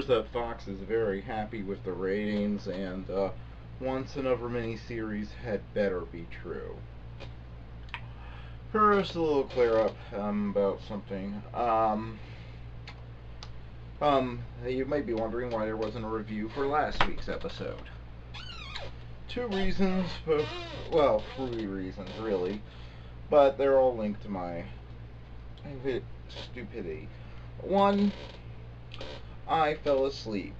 rumors that Fox is very happy with the ratings and wants another miniseries had better be true. First, a little clear up about something. You might be wondering why there wasn't a review for last week's episode. Two reasons, well, three reasons really, but they're all linked to my stupidity. One, I fell asleep.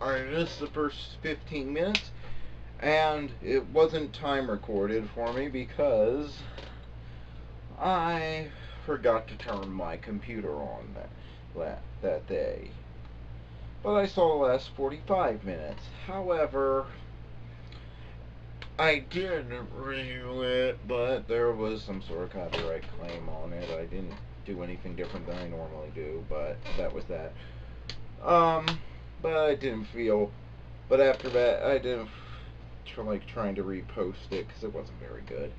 I missed the first 15 minutes, and it wasn't time recorded for me because I forgot to turn my computer on that day. But I saw the last 45 minutes. However, I did review it, but there was some sort of copyright claim on it. I didn't do anything different than I normally do, but that was that. But I didn't feel. But after that, I didn't like trying to repost it because it wasn't very good.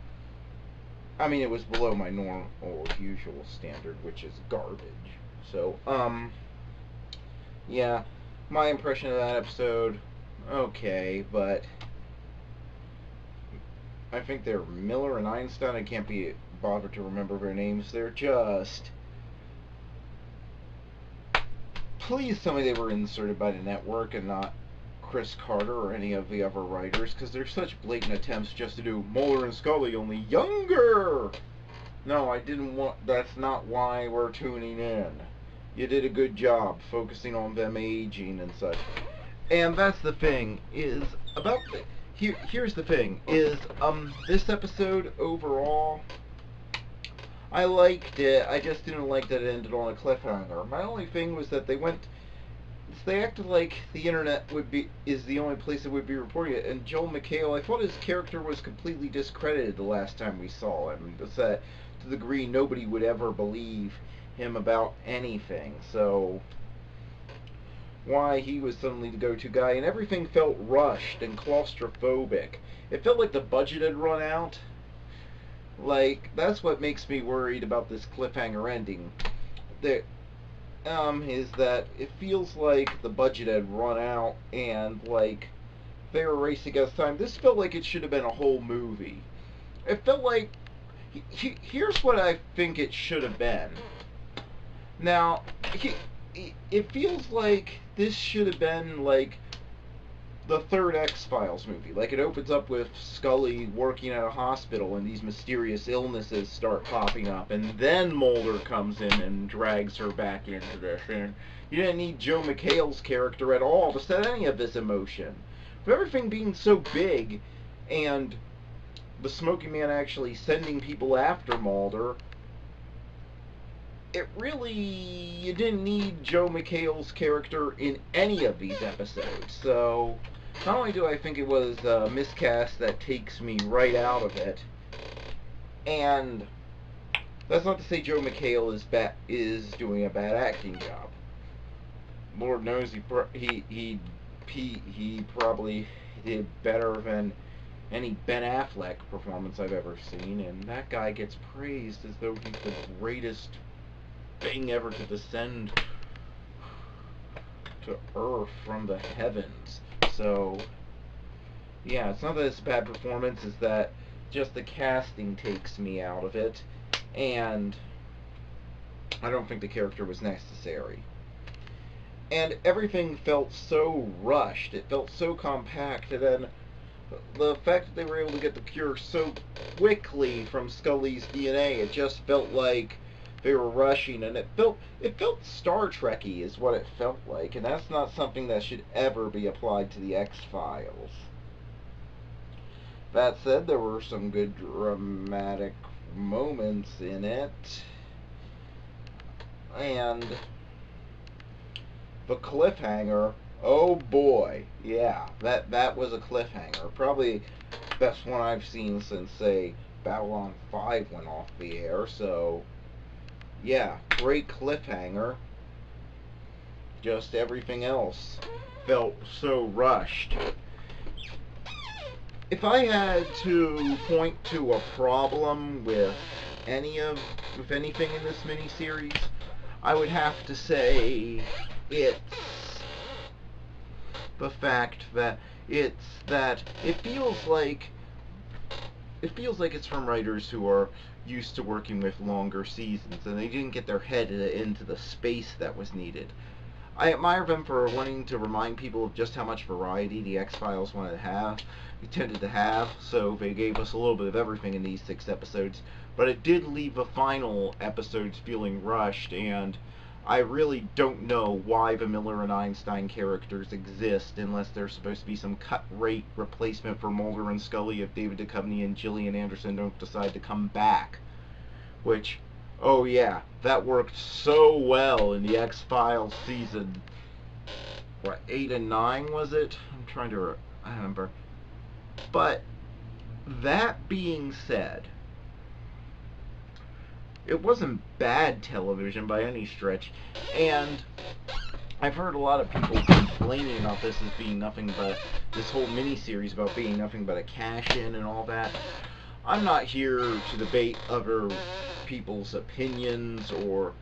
I mean, it was below my normal or usual standard, which is garbage. So, yeah, my impression of that episode, okay, but I think they're Miller and Einstein. I can't be bothered to remember their names. They're just... Please tell me they were inserted by the network and not Chris Carter or any of the other writers, because they're such blatant attempts just to do Mulder and Scully, only younger! No, I didn't want... That's not why we're tuning in. You did a good job focusing on them aging and such. And that's the thing, is about... Here's the thing, is, this episode overall, I liked it, I just didn't like that it ended on a cliffhanger. My only thing was that they acted like the internet is the only place that would be reporting it, and Joel McHale, I thought his character was completely discredited the last time we saw him. It's that, to the degree nobody would ever believe him about anything, so... why he was suddenly the go-to guy, and everything felt rushed and claustrophobic. It felt like the budget had run out. Like, that's what makes me worried about this cliffhanger ending. Is that it feels like the budget had run out, and, like, they were racing against time. This felt like it should have been a whole movie. It felt like... Here's what I think it should have been. Now, it feels like this should have been like the third X-Files movie. Like, it opens up with Scully working at a hospital and these mysterious illnesses start popping up, and then Mulder comes in and drags her back into this. And you didn't need Joe McHale's character at all to set any of this emotion. For everything being so big, and the Smoking Man actually sending people after Mulder, it really... you didn't need Joe McHale's character in any of these episodes. So, not only do I think it was a miscast that takes me right out of it, and that's not to say Joe McHale is doing a bad acting job. Lord knows he probably did better than any Ben Affleck performance I've ever seen, and that guy gets praised as though he's the greatest thing ever to descend to Earth from the heavens. So, yeah, it's not that it's a bad performance, it's that just the casting takes me out of it, and I don't think the character was necessary. And everything felt so rushed, it felt so compact, and then the fact that they were able to get the cure so quickly from Scully's DNA, it just felt like they were rushing, and it felt Star Trek-y is what it felt like, and that's not something that should ever be applied to the X-Files. That said, there were some good dramatic moments in it, and the cliffhanger, oh boy, yeah, that was a cliffhanger. Probably best one I've seen since, say, Babylon 5 went off the air, so... yeah, great cliffhanger. Just everything else felt so rushed. If I had to point to a problem with anything in this miniseries, I would have to say it's the fact that it feels like it's from writers who are used to working with longer seasons, and they didn't get their head into the space that was needed. I admire them for wanting to remind people of just how much variety the X-Files tended to have, so they gave us a little bit of everything in these 6 episodes, but it did leave the final episodes feeling rushed, and I really don't know why the Miller and Einstein characters exist unless they're supposed to be some cut-rate replacement for Mulder and Scully if David Duchovny and Gillian Anderson don't decide to come back. Which, oh yeah, that worked so well in the X-Files season, what, 8 and 9 was it? I'm trying to remember. But, that being said, it wasn't bad television by any stretch, and I've heard a lot of people complaining about this as being nothing but, this whole miniseries about being nothing but a cash-in and all that. I'm not here to debate other people's opinions or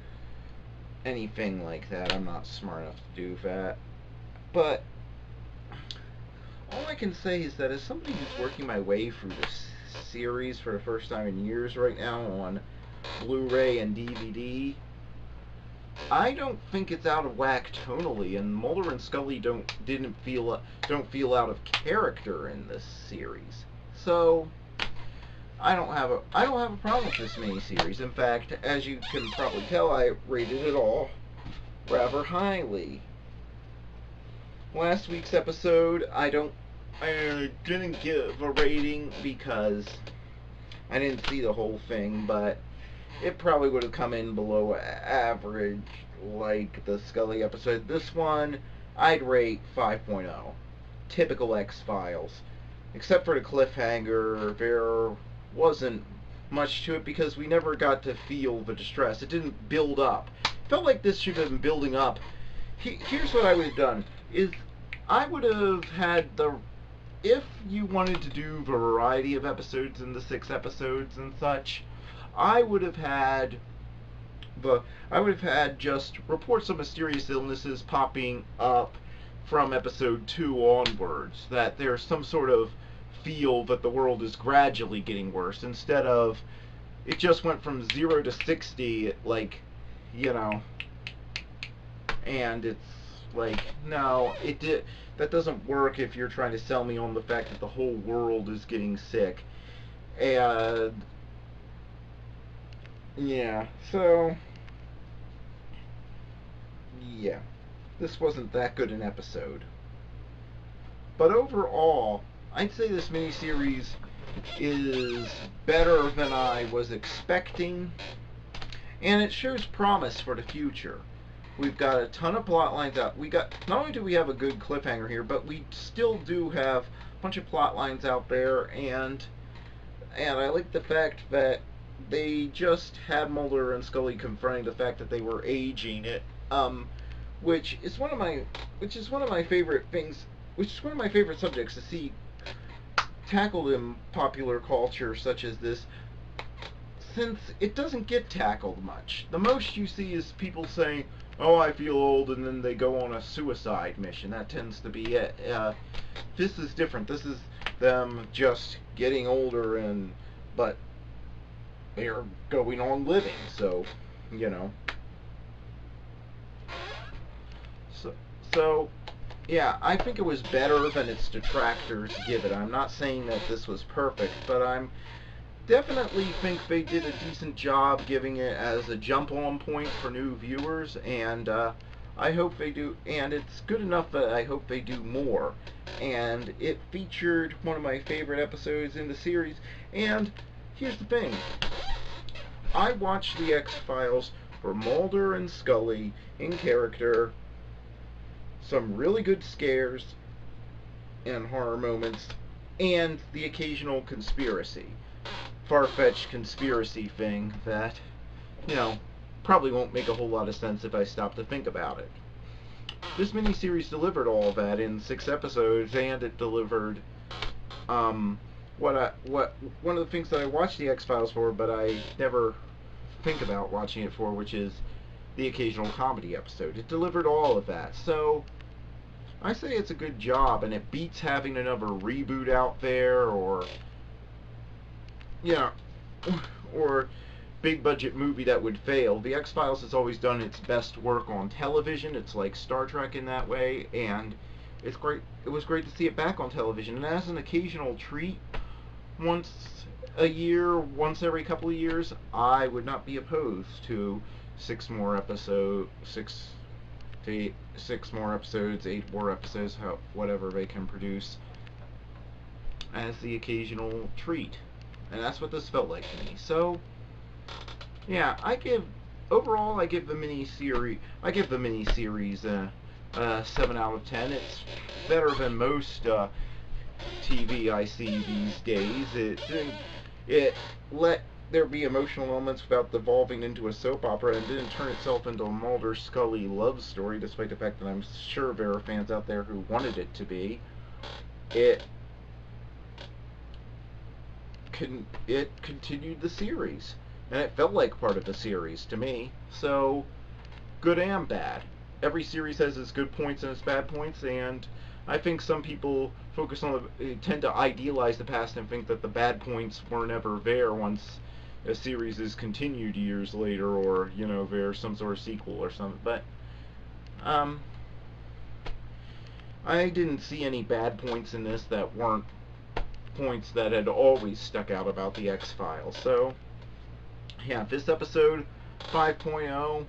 anything like that. I'm not smart enough to do that. But all I can say is that as somebody who's working my way through this series for the first time in years right now on Blu-ray and DVD, I don't think it's out of whack tonally, and Mulder and Scully don't feel out of character in this series. So I don't have a problem with this miniseries. In fact, as you can probably tell, I rated it all rather highly. Last week's episode, I didn't give a rating because I didn't see the whole thing, but it probably would have come in below average like the Scully episode. This one, I'd rate 5.0. Typical X-Files. Except for the cliffhanger, there wasn't much to it because we never got to feel the distress. It didn't build up. It felt like this should have been building up. Here's what I would have done, is I would have had if you wanted to do the variety of episodes in the 6 episodes and such, I would have had just reports of mysterious illnesses popping up from episode 2 onwards, that there's some sort of feel that the world is gradually getting worse, instead of it just went from 0 to 60, like, you know, and it's like, no, that doesn't work if you're trying to sell me on the fact that the whole world is getting sick. And yeah, so yeah, this wasn't that good an episode. But overall, I'd say this miniseries is better than I was expecting, and it shows promise for the future. We've got a ton of plot lines out. Not only do we have a good cliffhanger here, but we still do have a bunch of plot lines out there, and I like the fact that they just had Mulder and Scully confronting the fact that they were aging it, which is one of my favorite things, which is one of my favorite subjects to see tackled in popular culture such as this, since it doesn't get tackled much. The most you see is people saying, "Oh, I feel old," and then they go on a suicide mission. That tends to be it. This is different. This is them just getting older, but they're going on living, so, you know. So, yeah, I think it was better than its detractors give it. I'm not saying that this was perfect, but I'm definitely think they did a decent job giving it as a jump-on point for new viewers, and I hope they do, and it's good enough that I hope they do more. And it featured one of my favorite episodes in the series, and here's the thing. I watched the X-Files for Mulder and Scully in character, some really good scares and horror moments, and the occasional conspiracy. Far-fetched conspiracy thing that, you know, probably won't make a whole lot of sense if I stop to think about it. This miniseries delivered all of that in 6 episodes, and it delivered one of the things that I watched the X-Files for, but I never think about watching it for, which is the occasional comedy episode. It delivered all of that. So I say it's a good job, and it beats having another reboot out there, or yeah, or big budget movie that would fail. The X-Files has always done its best work on television. It's like Star Trek in that way, and it's great. It was great to see it back on television, and as an occasional treat, once a year, once every couple of years, I would not be opposed to six more episodes, 8 more episodes, whatever they can produce as the occasional treat. And that's what this felt like to me. So, yeah, I give the mini series a 7 out of 10. It's better than most TV I see these days. It let there be emotional moments without devolving into a soap opera, and didn't turn itself into a Mulder Scully love story, despite the fact that I'm sure there are fans out there who wanted it to be. It it continued the series, and it felt like part of the series to me. So, good and bad. Every series has its good points and its bad points, and I think some people tend to idealize the past and think that the bad points were never there once a series is continued years later, or there's some sort of sequel or something. But um, I didn't see any bad points in this that weren't points that had always stuck out about the X-Files. So, yeah, this episode 5.0,